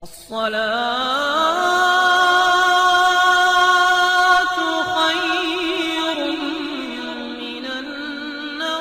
الصلاة خير من النوم۔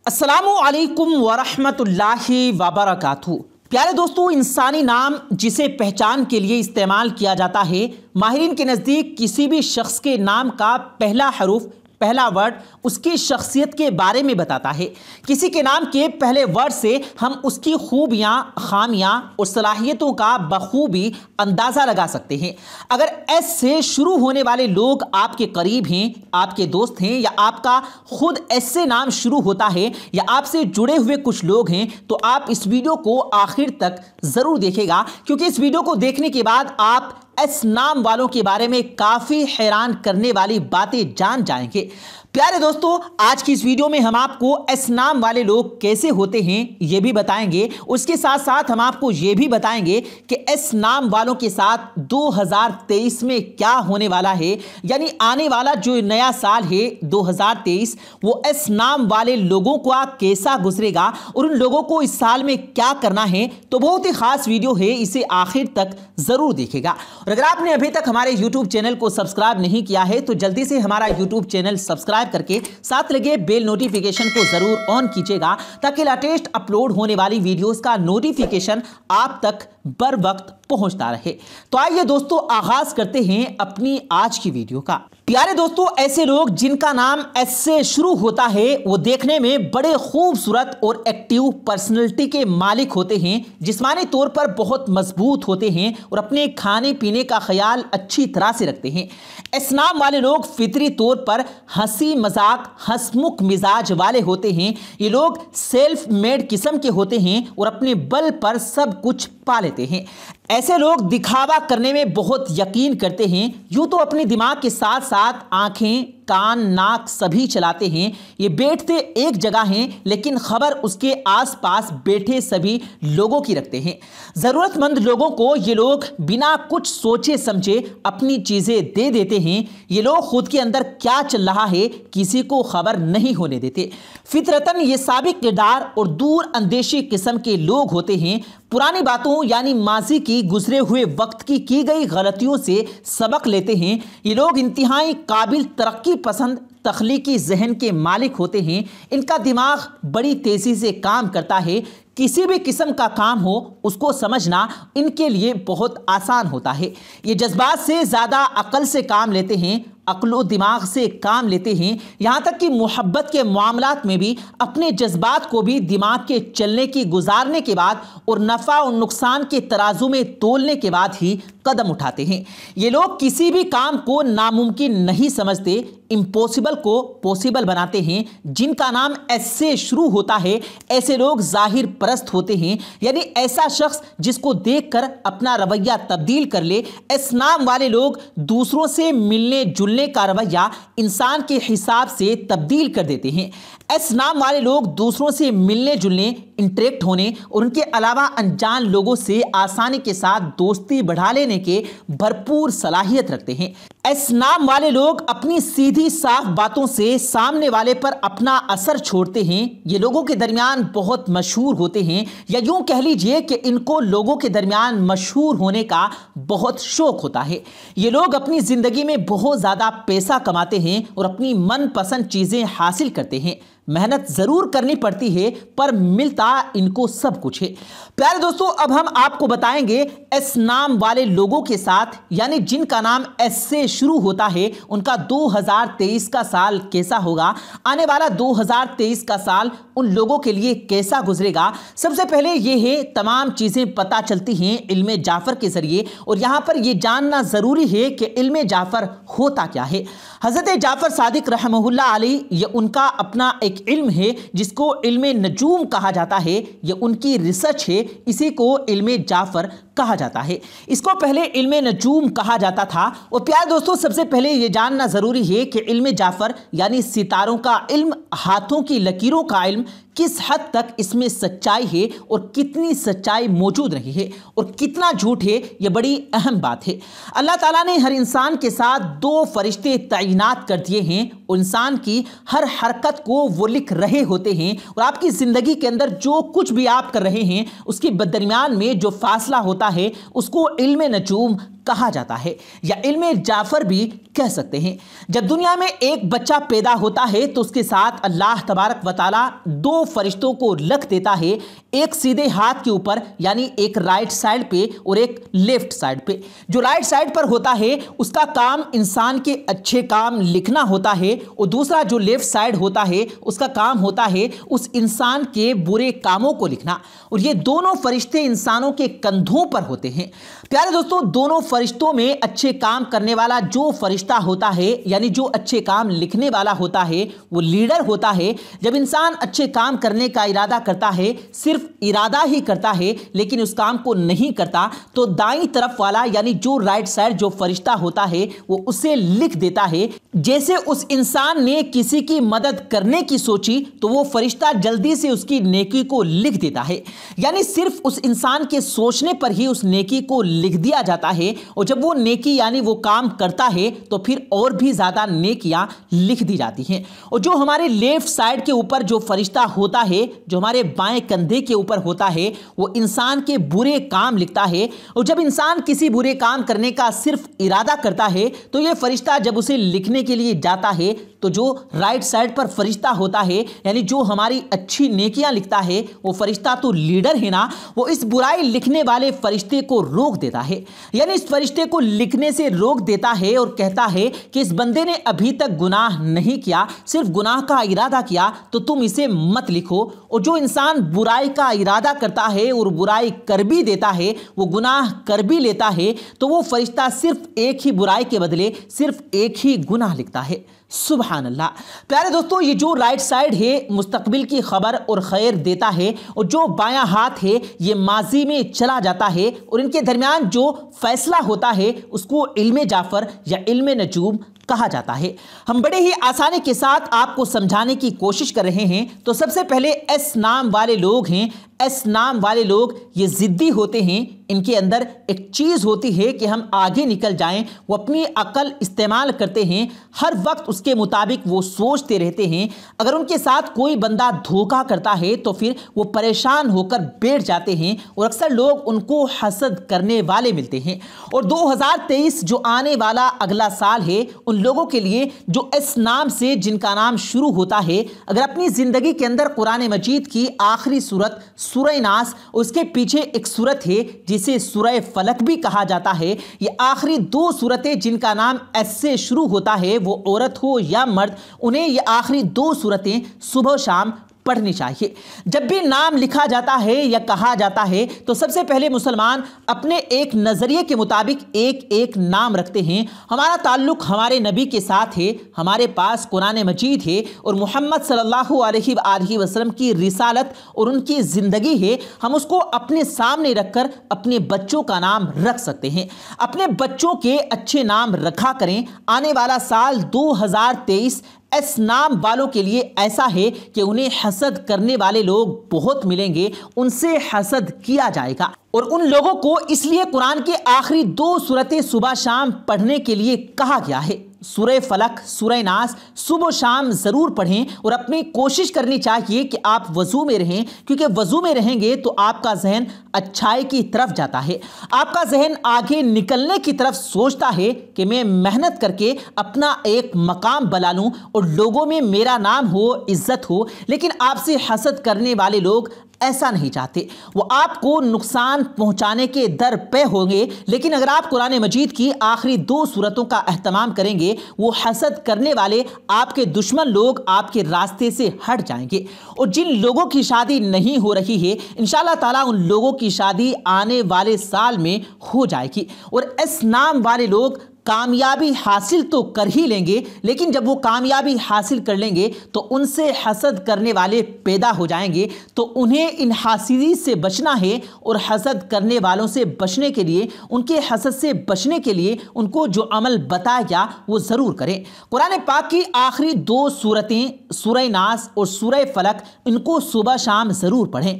السلام علیکم ورحمۃ اللہ وبرکاتہ۔ پیارے دوستو، انسانی نام جسے پہچان کے لیے استعمال کیا جاتا ہے، ماہرین کے نزدیک کسی بھی شخص کے نام کا پہلا حرف، پہلا ورڈ اس کی شخصیت کے بارے میں بتاتا ہے۔ کسی کے نام کے پہلے ورڈ سے ہم اس کی خوبیاں، خامیاں اور صلاحیتوں کا بخوبی اندازہ لگا سکتے ہیں۔ اگر ایس سے شروع ہونے والے لوگ آپ کے قریب ہیں، آپ کے دوست ہیں، یا آپ کا خود ایس سے نام شروع ہوتا ہے، یا آپ سے جڑے ہوئے کچھ لوگ ہیں، تو آپ اس ویڈیو کو آخر تک ضرور دیکھیں گا، کیونکہ اس ویڈیو کو دیکھنے کے بعد آپ ایس نام والوں کے بارے میں کافی حیران کرنے والی باتیں جان جائیں گے۔ پیارے دوستو، آج کی اس ویڈیو میں ہم آپ کو ایس نام والے لوگ کیسے ہوتے ہیں یہ بھی بتائیں گے۔ اس کے ساتھ ساتھ ہم آپ کو یہ بھی بتائیں گے کہ ایس نام والوں کے ساتھ 2023 میں کیا ہونے والا ہے، یعنی آنے والا جو نیا سال ہے 2023، وہ ایس نام والے لوگوں کو کیسا گزرے گا اور ان لوگوں کو اس سال میں کیا کرنا ہے۔ تو بہت ہی خاص ویڈیو ہے، اسے آخر تک ضرور دیکھے گا۔ اور اگر آپ نے ابھی تک ہمارے یوٹیوب چینل کو سبسکرائب نہیں کیا ہے تو جلدی سے ہمارا یوٹیوب چینل سبسکرائب کر کے ساتھ لگے بیل نوٹیفیکیشن کو ضرور آن کیجئے گا، تاکہ لیٹسٹ اپلوڈ ہونے والی ویڈیوز کا نوٹیفیکیشن آپ تک بر وقت پہنچتا رہے۔ تو آئیے دوستو، آغاز کرتے ہیں اپنی آج کی ویڈیو کا۔ پیارے دوستو، ایسے لوگ جن کا نام ایس سے شروع ہوتا ہے وہ دیکھنے میں بڑے خوبصورت اور ایکٹیو پرسنالٹی کے مالک ہوتے ہیں، جسمانی طور پر بہت مضبوط ہوتے ہیں اور اپنے کھانے پینے کا خیال اچھی طرح سے رکھتے ہیں۔ ایس نام والے لوگ فطری طور پر ہنسی مذاق، ہنسمکھ مزاج والے ہوتے ہیں۔ یہ لوگ سیلف میڈ قسم کے ہوتے ہیں اور اپنے بل پر سب کچھ پا لیتے ہیں۔ ایسے لوگ دکھاوا کرنے میں بہت یقین کرتے ہیں، یوں تو اپنے دماغ کے ساتھ ساتھ آنکھیں، کان، ناک سبھی چلاتے ہیں۔ یہ بیٹھتے ایک جگہ ہیں لیکن خبر اس کے آس پاس بیٹھے سبھی لوگوں کی رکھتے ہیں۔ ضرورت مند لوگوں کو یہ لوگ بنا کچھ سوچے سمجھے اپنی چیزیں دے دیتے ہیں۔ یہ لوگ خود کے اندر کیا چل رہا ہے کسی کو خبر نہیں ہونے دیتے۔ فطرتاً یہ سابق کردار اور دور اندیشی قسم کے لوگ ہوتے ہیں۔ پرانی باتوں یعنی ماضی کی، گزرے ہوئے وقت کی گئی غلطیوں سے سبق لیتے ہیں۔ یہ لوگ انتہائی قابل ترقی پسند تخلیقی ذہن کے مالک ہوتے ہیں۔ ان کا دماغ بڑی تیزی سے کام کرتا ہے۔ کسی بھی قسم کا کام ہو اس کو سمجھنا ان کے لیے بہت آسان ہوتا ہے۔ یہ جذبات سے زیادہ عقل سے کام لیتے ہیں، عقل و دماغ سے کام لیتے ہیں۔ یہاں تک کہ محبت کے معاملات میں بھی اپنے جذبات کو بھی دماغ کے چلنے کی گزارنے کے بعد اور نفع و نقصان کے ترازو میں تولنے کے بعد ہی قدم اٹھاتے ہیں۔ یہ لوگ کسی بھی کام کو ناممکن نہیں سمجھتے، امپوسیبل کو پوسیبل بناتے ہیں۔ جن کا نام ایس سے شروع ہوتا ہے ایسے لوگ ظاہر پرست ہوتے ہیں، یعنی ایسا شخص جس کو دیکھ کر اپنا رویہ تبدیل کر لے۔ ایس نام والے لوگ دوسروں سے ملنے جلنے کا رویہ انسان کے حساب سے تبدیل کر دیتے ہیں۔ ایس نام والے لوگ دوسروں سے ملنے جلنے، انٹریکٹ ہونے اور ان کے علاوہ انجان لوگوں سے آسانی کے ساتھ دوستی بڑھا لینے کے بھرپور صلاحیت رکھتے ہیں۔ ایس نام والے لوگ اپنی سیدھی صاف باتوں سے سامنے والے پر اپنا اثر چھوڑتے ہیں۔ یہ لوگوں کے درمیان بہت مشہور ہوتے ہیں، یا یوں کہہ لیجئے کہ ان کو لوگوں کے درمیان مشہور ہونے کا بہت شوق ہوتا ہے۔ یہ لوگ اپنی زندگی میں بہت زیادہ پیسہ کماتے ہیں اور اپنی من پسند چیزیں حاصل کرتے ہیں۔ محنت ضرور کرنی پڑتی ہے پر ملتا ان کو سب کچھ ہے۔ پیارے دوستو، اب ہم آپ کو بتائیں گے ایس نام والے لوگوں کے ساتھ، یعنی جن کا نام ایس سے شروع ہوتا ہے، ان کا 2023 کا سال کیسا ہوگا۔ آنے والا 2023 کا سال ان لوگوں کے لیے کیسا گزرے گا۔ سب سے پہلے یہ ہے، تمام چیزیں پتہ چلتی ہیں علم جعفر کے ذریعے، اور یہاں پر یہ جاننا ضروری ہے کہ علم جعفر ہوتا کیا ہے۔ حضرت جعفر صادق رحمہ اللہ علیہ، یہ ان کا اپنا ایک علم ہے جس کو علم نجوم کہا جاتا ہے۔ یہ ان کی ریسرچ ہے، اسی کو علم جعفر کہا جاتا ہے۔ اس کو پہلے علم نجوم کہا جاتا تھا۔ اور پیارے دوستو، سب سے پہلے یہ جاننا ضروری ہے کہ علم جعفر یعنی ستاروں کا علم، ہاتھوں کی لکیروں کا علم کس حد تک اس میں سچائی ہے اور کتنی سچائی موجود رہی ہے اور کتنا جھوٹ ہے، یہ بڑی اہم بات ہے۔ اللہ تعالیٰ نے ہر انسان کے ساتھ 2 فرشتے تعینات کر دیے ہیں اور انسان کی ہر حرکت کو وہ لکھ رہے ہوتے ہیں، اور آپ کی زندگی کے اندر جو کچھ بھی آپ کر رہے ہیں اس کے درمیان میں جو فاصلہ ہوتا ہے اس کو علم نجوم کہا جاتا ہے، یا علم جعفر بھی کہہ سکتے ہیں۔ جب دنیا میں ایک بچہ پیدا ہوتا ہے تو اس کے ساتھ اللہ تبارک و تعالیٰ 2 فرشتوں کو رکھ دیتا ہے، ایک سیدھے ہاتھ کے اوپر یعنی ایک رائٹ سائڈ پہ اور ایک لیفٹ سائڈ پہ۔ جو رائٹ سائڈ پر ہوتا ہے اس کا کام انسان کے اچھے کام لکھنا ہوتا ہے، اور دوسرا جو لیفٹ سائڈ ہوتا ہے اس کا کام ہوتا ہے اس انسان کے برے کاموں کو لکھنا، اور یہ دونوں فرشتے انسانوں کے کندھوں پر ہوتے ہیں۔ پیارے دوستو، دونوں فرشتوں میں اچھے کام کرنے والا جو فرشتہ ہوتا ہے یعنی جو اچھے کام لکھنے والا ہوتا ہے وہ لیڈر ہوتا ہے۔ جب انسان اچھے کام کرنے کا ارادہ کرتا ہے، صرف ارادہ ہی کرتا ہے لیکن اس کام کو نہیں کرتا، تو دائیں طرف والا یعنی جو رائٹ سائڈ جو فرشتہ ہوتا ہے وہ اسے لکھ دیتا ہے۔ جیسے اس انسان نے کسی کی مدد کرنے کی سوچی تو وہ فرشتہ جلدی سے اس کی نیکی کو لکھ دیتا ہے، یعنی صرف اس انسان کے سوچنے پر ہی اس نیکی کو لکھ دیا جاتا ہے، اور جب وہ نیکی یعنی وہ کام کرتا ہے تو پھر اور بھی زیادہ نیکیاں لکھ دی جاتی ہیں۔ اور جو ہمارے لیفٹ سائڈ کے اوپر جو فرشتہ ہوتا ہے، جو ہمارے بائیں کندھے کے اوپر ہوتا ہے، وہ انسان کے برے کام لکھتا ہے، اور جب انسان کسی برے کام کرنے کا صرف ارادہ کرتا ہے تو یہ فرشتہ جب اسے لکھنے کے لیے جاتا ہے تو جو رائٹ سائڈ پر فرشتہ ہوتا ہے یعنی جو ہماری اچھی نیکیاں لکھتا ہے وہ فرشتہ تو لیڈر ہے نا، وہ اس برائی لکھنے والے فرشتے کو روک دیتا ہے، یعنی اس فرشتے کو لکھنے سے روک دیتا ہے اور کہتا ہے کہ اس بندے نے ابھی تک گناہ نہیں کیا، صرف گناہ کا ارادہ کیا، تو تم اسے مت لکھو۔ اور جو انسان برائی کا ارادہ کرتا ہے اور برائی کر بھی دیتا ہے، وہ گناہ کر بھی لیتا ہے، تو وہ فرشتہ صرف ایک ہی برائی کے بدلے صرف ایک ہی گناہ لکھتا ہے۔ سبحان اللہ۔ پیارے دوستو، یہ جو رائٹ سائڈ ہے مستقبل کی خبر اور خیر دیتا ہے، اور جو بایاں ہاتھ ہے یہ ماضی میں چلا جاتا ہے، اور ان کے درمیان جو فیصلہ ہوتا ہے اس کو علم جعفر یا علم نجوم کہا جاتا ہے۔ ہم بڑے ہی آسانی کے ساتھ آپ کو سمجھانے کی کوشش کر رہے ہیں۔ تو سب سے پہلے ایس نام والے لوگ ہیں، ایس نام والے لوگ یہ ضدی ہوتے ہیں، ان کے اندر ایک چیز ہوتی ہے کہ ہم آگے نکل جائیں، وہ اپنی عقل استعمال کرتے ہیں، ہر وقت اس کے مطابق وہ سوچتے رہتے ہیں۔ اگر ان کے ساتھ کوئی بندہ دھوکہ کرتا ہے تو پھر وہ پریشان ہو کر بیٹھ جاتے ہیں، اور اکثر لوگ ان کو حسد کرنے والے ملتے ہیں۔ اور 2023 جو آنے والا اگلا سال ہے، ان لوگوں کے لیے جو اس نام سے جن کا نام شروع ہوتا ہے، اگر اپنی زندگی کے اندر قرآن مجید کی آخری سورت سورہ ناس، اس کے پیچھے ایک سورت ہے جسے سورہ فلق بھی کہا جاتا ہے، یہ آخری 2 سورتیں جن کا نام ایس سے شروع ہوتا ہے، وہ عورت ہو یا مرد، انہیں یہ آخری 2 سورتیں صبح و شام پڑھنی چاہیے۔ جب بھی نام لکھا جاتا ہے یا کہا جاتا ہے تو سب سے پہلے مسلمان اپنے ایک نظریے کے مطابق ایک ایک نام رکھتے ہیں۔ ہمارا تعلق ہمارے نبی کے ساتھ ہے، ہمارے پاس قرآن مجید ہے اور محمد صلی اللہ علیہ وآلہ وسلم کی رسالت اور ان کی زندگی ہے، ہم اس کو اپنے سامنے رکھ کر اپنے بچوں کا نام رکھ سکتے ہیں۔ اپنے بچوں کے اچھے نام رکھا کریں۔ آنے والا سال 2023 اس نام والوں کے لیے ایسا ہے کہ انہیں حسد کرنے والے لوگ بہت ملیں گے، ان سے حسد کیا جائے گا، اور ان لوگوں کو اس لیے قرآن کے آخری 2 سورتیں صبح شام پڑھنے کے لیے کہا گیا ہے۔ سورہ فلق، سورہ ناس صبح و شام ضرور پڑھیں، اور اپنی کوشش کرنی چاہیے کہ آپ وضو میں رہیں، کیونکہ وضو میں رہیں گے تو آپ کا ذہن اچھائی کی طرف جاتا ہے، آپ کا ذہن آگے نکلنے کی طرف سوچتا ہے کہ میں محنت کر کے اپنا ایک مقام بنا لوں اور لوگوں میں میرا نام ہو، عزت ہو۔ لیکن آپ سے حسد کرنے والے لوگ ایسا نہیں چاہتے، وہ آپ کو نقصان پہنچانے کے در پہ ہوں گے۔ لیکن اگر آپ قرآن مجید کی آخری 2 سورتوں کا اہتمام کریں گے، وہ حسد کرنے والے آپ کے دشمن لوگ آپ کے راستے سے ہٹ جائیں گے، اور جن لوگوں کی شادی نہیں ہو رہی ہے انشاءاللہ تعالیٰ ان لوگوں کی شادی آنے والے سال میں ہو جائے گی۔ اور اس نام والے لوگ کامیابی حاصل تو کر ہی لیں گے، لیکن جب وہ کامیابی حاصل کر لیں گے تو ان سے حسد کرنے والے پیدا ہو جائیں گے، تو انہیں ان حاسدی سے بچنا ہے، اور حسد کرنے والوں سے بچنے کے لیے، ان کے حسد سے بچنے کے لیے ان کو جو عمل بتایا گیا وہ ضرور کریں۔ قرآن پاک کی آخری 2 سورتیں سورہ ناس اور سورہ فلق، ان کو صبح شام ضرور پڑھیں۔